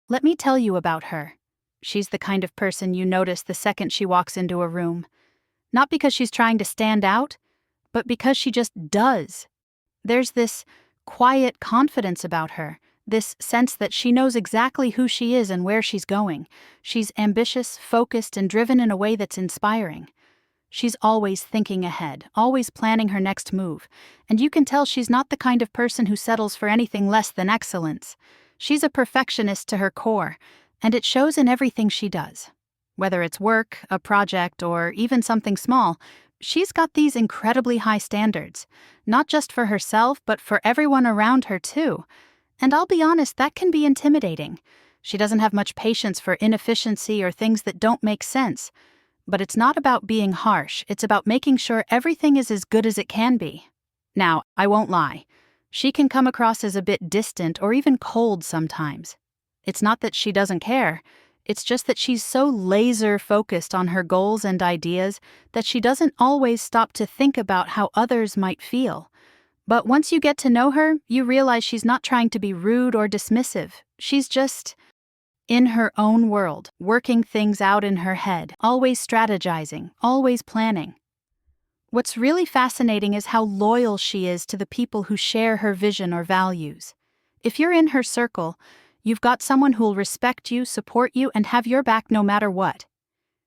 Let me tell you about her. She's the kind of person you notice the second she walks into a room. Not because she's trying to stand out, but because she just does. There's this quiet confidence about her, this sense that she knows exactly who she is and where she's going. She's ambitious, focused, and driven in a way that's inspiring. She's always thinking ahead, always planning her next move, and you can tell she's not the kind of person who settles for anything less than excellence. She's a perfectionist to her core, and it shows in everything she does. Whether it's work, a project, or even something small, she's got these incredibly high standards, not just for herself, but for everyone around her too. And I'll be honest, that can be intimidating. She doesn't have much patience for inefficiency or things that don't make sense. But it's not about being harsh, it's about making sure everything is as good as it can be. Now, I won't lie. She can come across as a bit distant or even cold sometimes. It's not that she doesn't care. It's just that she's so laser-focused on her goals and ideas that she doesn't always stop to think about how others might feel. But once you get to know her, you realize she's not trying to be rude or dismissive. She's just in her own world, working things out in her head, always strategizing, always planning. What's really fascinating is how loyal she is to the people who share her vision or values. If you're in her circle, you've got someone who'll respect you, support you, and have your back no matter what.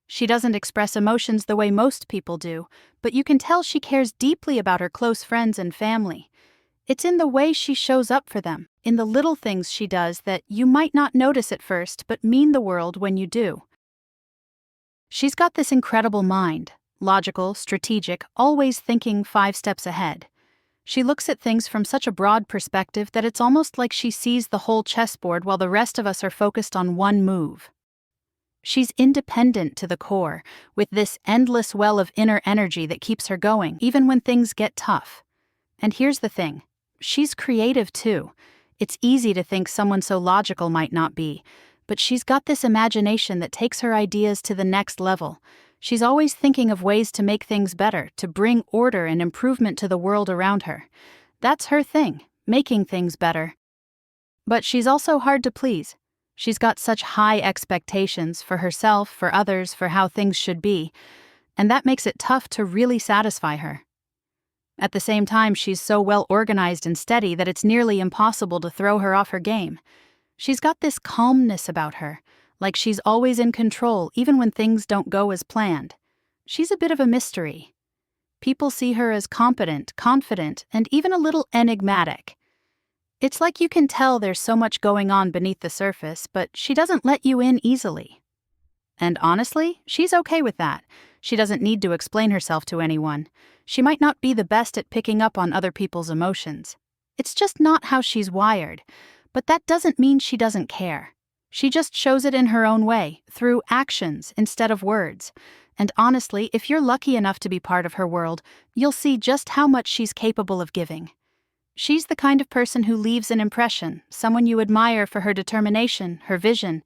She doesn't express emotions the way most people do, but you can tell she cares deeply about her close friends and family. It's in the way she shows up for them, in the little things she does that you might not notice at first but mean the world when you do. She's got this incredible mind, logical, strategic, always thinking 5 steps ahead. She looks at things from such a broad perspective that it's almost like she sees the whole chessboard while the rest of us are focused on one move. She's independent to the core, with this endless well of inner energy that keeps her going, even when things get tough. And here's the thing. She's creative too. It's easy to think someone so logical might not be, but she's got this imagination that takes her ideas to the next level. She's always thinking of ways to make things better, to bring order and improvement to the world around her. That's her thing, making things better. But she's also hard to please. She's got such high expectations for herself, for others, for how things should be, and that makes it tough to really satisfy her. At the same time, she's so well organized and steady that it's nearly impossible to throw her off her game. She's got this calmness about her, like she's always in control even when things don't go as planned. She's a bit of a mystery. People see her as competent, confident, and even a little enigmatic. It's like you can tell there's so much going on beneath the surface, but she doesn't let you in easily. And honestly, she's okay with that. She doesn't need to explain herself to anyone. She might not be the best at picking up on other people's emotions. It's just not how she's wired. But that doesn't mean she doesn't care. She just shows it in her own way, through actions instead of words. And honestly, if you're lucky enough to be part of her world, you'll see just how much she's capable of giving. She's the kind of person who leaves an impression, someone you admire for her determination, her vision,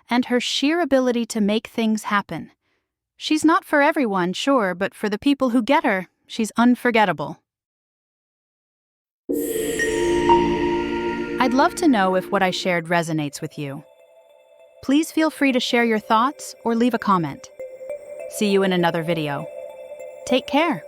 and her sheer ability to make things happen. She's not for everyone, sure, but for the people who get her, she's unforgettable. I'd love to know if what I shared resonates with you. Please feel free to share your thoughts or leave a comment. See you in another video. Take care.